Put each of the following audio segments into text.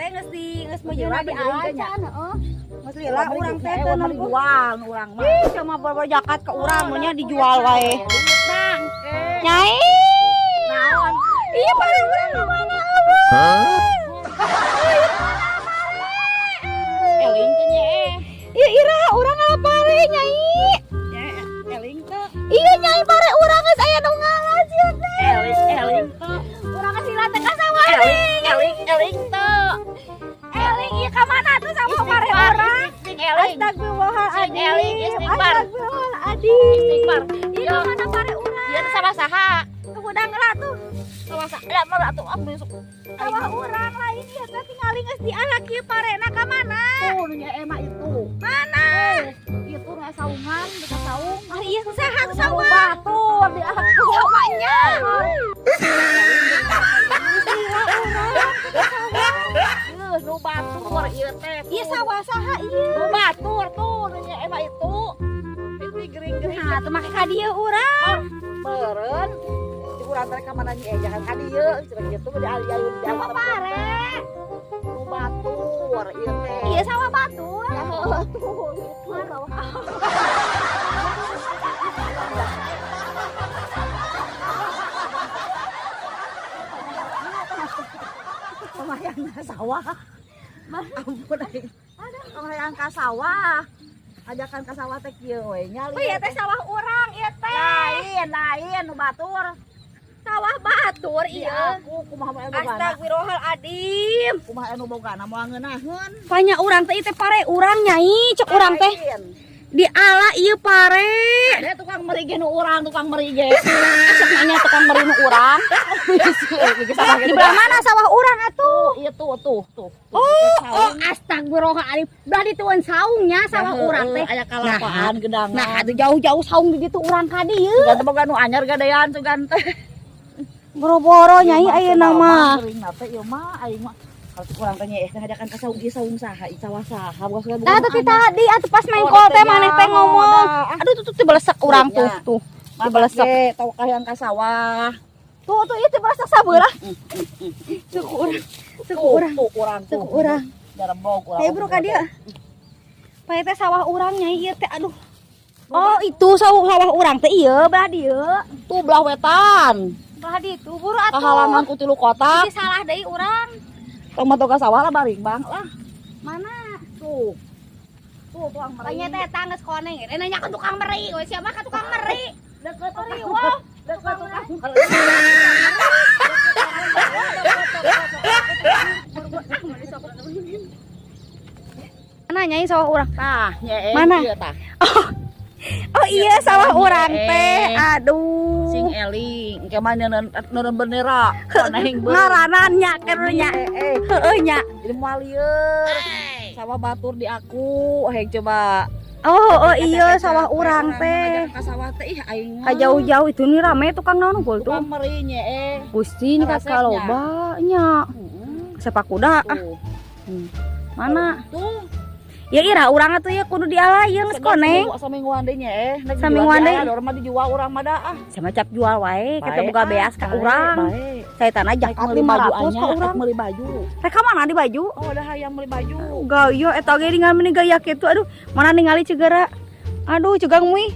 pare geus meunyeuna di acan heeh. Geus lila urang teh teu dijual urang mah. Ih, cuma bawa jakat ke urang mah nya dijual wae. Bang. Nyai. Naon? Iya pare urang ka mana eueuh. Eling teh nya Iya ira urang pare nyai. Eling teh. Iya nyai pare urang geus aya nu ngalas ieu teh. Eling teh. Urang geus lila teh ka sawah. Eling teh. Eling ieu ka mana tuh sama pare urang? Eling. Astagfirullahaladzim. Eling istighfar. Astagfirullahaladzim. Istighfar. Ieu ka mana pare urang? Ieu teh sabah saha? Ke gudang heula tuh. Sabah saha? Da mah atuh besok. Sawah urang lain ieu teh tingali geus dialak ieu parena ka mana? Tuh nya emang itu. Mana? Itu na saungan, dekat saung. Ah iya saha tuh sawah? Batur di aku. Sawahnya. Nu batur ieu teh. Iya sawah saha ieu? Nu batur tuh nya emang itu. Itu gering-gering. Nah, teu make ka dieu urang. Beureun. Di urang teh ka mana nya jangan ka dieu, cenah kitu di ali-ali di Sawah pare. Nu batur ieu teh. Iya sawah batur. Heeh tuh itu sawah. Pemayan sawah. Ampun aing. Pemayan ka sawah. Ajakan ka sawah teh kieu we nya. Oh iya teh sawah urang ieu teh. Lain nu batur. Sawah batur iya. Aku kumaha mah anu bogana. Astagfirullahaladzim. Kumaha anu bogana moal ngeunaheun. Panya urang teh teh pare urang nyai, cek urang teh. Di ala ieu pare. Ada tukang meri ge nu urang, tukang meri ge. Sok nanya tukang meri nu urang. Di belah mana sawah urang atuh? Ieu tuh. Oh, astagfirullahaladzim. Belah ditueun saungnya sawah urang teh. Aya kalapaan gedangan. Nah, atuh jauh-jauh saung di ditu urang ka dieu. Sugan teh boga nu anyar gadean sugan teh. Boro-boro nyai ayeuna mah. Gering teh ieu mah aing mah. Kalau urang teh nya ngajakan ka saung ieu saung saha, sawah saha, boga sugan. Tah tadi atuh pas main kol teh maneh teh ngomong. Aduh tuh belesek urang tuh. Tuh belesek. Tau kahayang ka sawah. Tuh ieu teh belesek sabeulah. Suku urang. Suku urang. Darembog urang. Hei bro ka dieu. Pae teh sawah urang nyai ieu teh aduh. Oh itu sawah urang teh ieu belah dieu. Tuh belah wetan. Belah ditu buru atuh. Kahalangan ku 3 kotak. Ih salah deui urang. Tong mah toga sawah lah baring bang lah. Mana? Tuh tukang meri. Tanya teh tangges koneng. Nanya ke tukang meri. We siapa ke tukang meri? Deket Meri wah. deket tukang meri. Mana nyai sawah urang? Tah, nyeeng Mana? ieu tah. Oh iya sawah urang teh. Aduh. Sing eling, engke mah neureun bendera. Koneng beung. Ngaranan nya kerunya. Heeh nya. Jadi moal lieur. Sawah batur di aku, heng coba. Oh iya sawah urang teh. Ka sawah teh ih aing Ka jauh-jauh itu nih rame tukang naon unggul tuh. tukang meri nyeeng. Gusti ka kaloba nya. Sepak kuda. Tuh. Mana? Tuh. Ya ira urang atuh ya kudu dialayeun geus koneng. Samingguan deui nya Samingguan deui. Ada urang mah dijual urang mah da ah. Sama cap jual wae kita Bae, boga beas ka urang. Saya tanah jakat 500 ka urang. meuli baju. Teh ka mana di baju? Oh, udah hayang meuli baju. Gaya eta ge ningali meni gaya kitu. Aduh, mana ningali cegera. Aduh, cegang mui.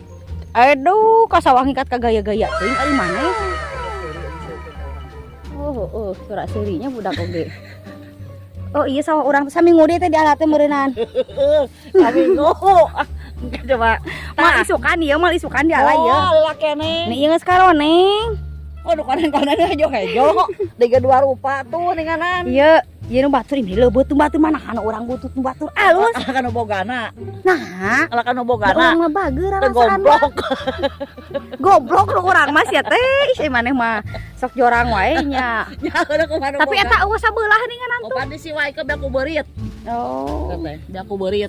Aduh, ka sawah ngikat ka gaya-gaya teuing ari maneh. Surat seurinya budak oge. Oh iya sawah urang saminggu deui teh dialat teh meureunan. Saminggu. Coba. Mal isukan ieu, mal isukan dialah ieu. Oh, lah keneh. Nih ieu geus karoneng. Oh, nu koneng-koneng hejo-hejo. Diga dua rupa tuh ninganan. Ieu, ieu nu batur ini leubeut tuh batur manahan urang butut nu batur alus. Ala kana bogana. Nah, Ala kana bogana. urang mah bageur Teu goblok. Goblok lu urang mah sia teh. Ih maneh mah sok jorang wae nya. Ya udah kumaha. Tapi eta eueuh sabelah ninganan tuh. Opan disi wae ke beku beurit. Oh. Teh, beku beurit.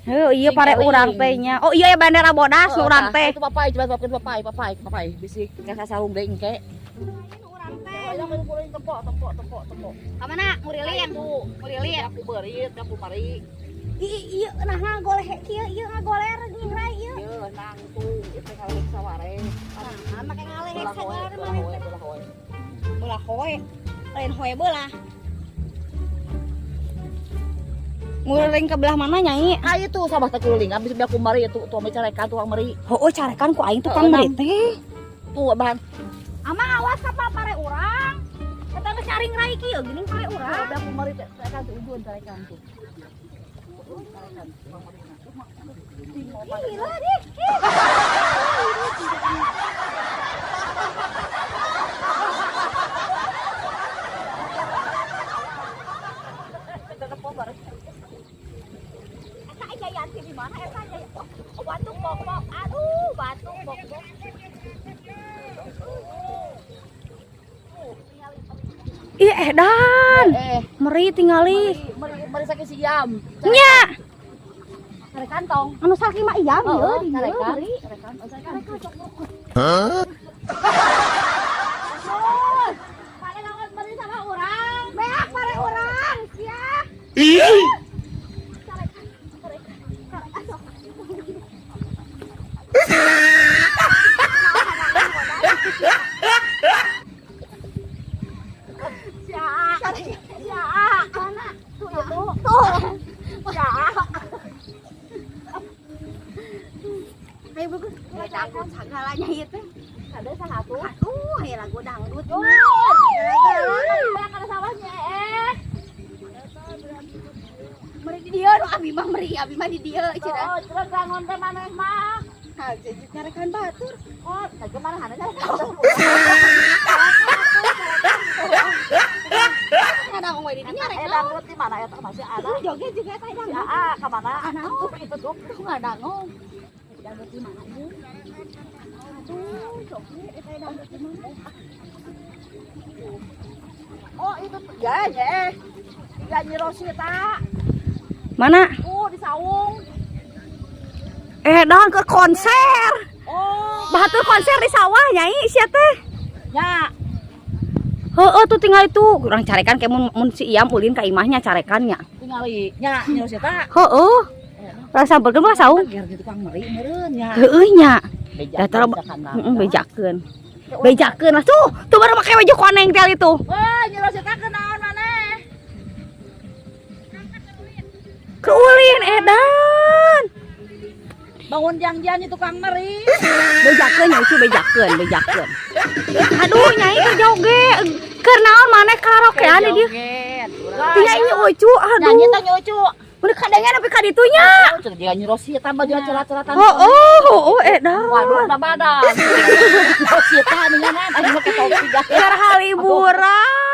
Heuh, ieu pare urang teh nya. Oh iya bandera bodas nu urang teh. Itu papai, coba papai. Bisi ka sarung deui engke. Urang teh. Aya kan kuring tempok. Ka mana? Murilin. Murilin aku beurit, aku pari. Ieu nah ngagoleh kieu ieu ngagoler ngingrai ieu. Ieu nang tuh, itu kalih saware. Nah, make ngaleh Belah sagala hoe. belah hoe. Lain hoe belah. Nguring ke belah mana Nyai? Ah itu sabah teh keuling abis biar kumari itu tuh ame carekan tukang meri. Heueuh carekan ku aing tukang meri teh. Tuh bahan. Amang awas kapal pare urang. Eta geus nyaring rai kieu geuning pare urang. Biar kumari carekan tuh ujun carekan tuh. Gila deh. Eta Yanti di mana eta Jaya? Oh, batu pok-pok. Aduh, batu pok-pok. Ih, edan. Meri tingali. Meri sakit siam. Nya. Cari kantong. Anu sakit mah iya Oh, di carekan. meri. Hah? Pare naon meri sama urang. Beak pare urang. Sia. Ih! Ayo bagus, ngajak sagalanya itu. Ada sana tuh. Aduh, ayo lagu dangdut. Banyak ada sawahnya Meri di dieu, nu abi mah meri, abi mah di dieu cenah. Oh, terus bangun teh maneh mah. Ah, jadi nyarekan batur. Oh, teh ke mana hananya? Ada ngomong di dinya rek. Dangdut di mana eta masih ada. Joget juga teh Ya, dangdut. ke mana? Tuh, Itu tuh. Tuh ngadangong. Dangdut di mana ieu? Aduh, joget eta dangdut di mana? Oh, itu tuh. Ya, ya. Tiga Nyi Rosita. Mana? Di saung. Dan ke konser. Oh, Bahatur konser di sawah Nyai sia teh. ya. Heeh tuh tinggal itu. Urang carekan kayak mun si Iam ulin ka imahnya carekannya. Tinggali nya Nyi Rosita. Heeh. Urang sampeurkeun mah saung. Ger di tukang meri meureun nya. Heeh nya. Beja. Datara bejakeun. Bejakeun lah tuh. Tuh baru make baju koneng tel itu. Wah, Nyi Rosita kenaon maneh? Ke ulin edan. Bangun janjian di tukang meri. Bejakeun nya bejakeun, bejakeun. Aduh Nyai ke joget. Keur naon maneh karaokean di dieu. Tinggal ini ucu, Nyanyi aduh. teh nyucu. Udah kadengan sampai ka ditu nya. Cek dia Nyi Rosita baju celat-celatan. Oh, edan. Waduh, na badan. Rosita nih kan, ayo pakai topi dah. Keur haliburan.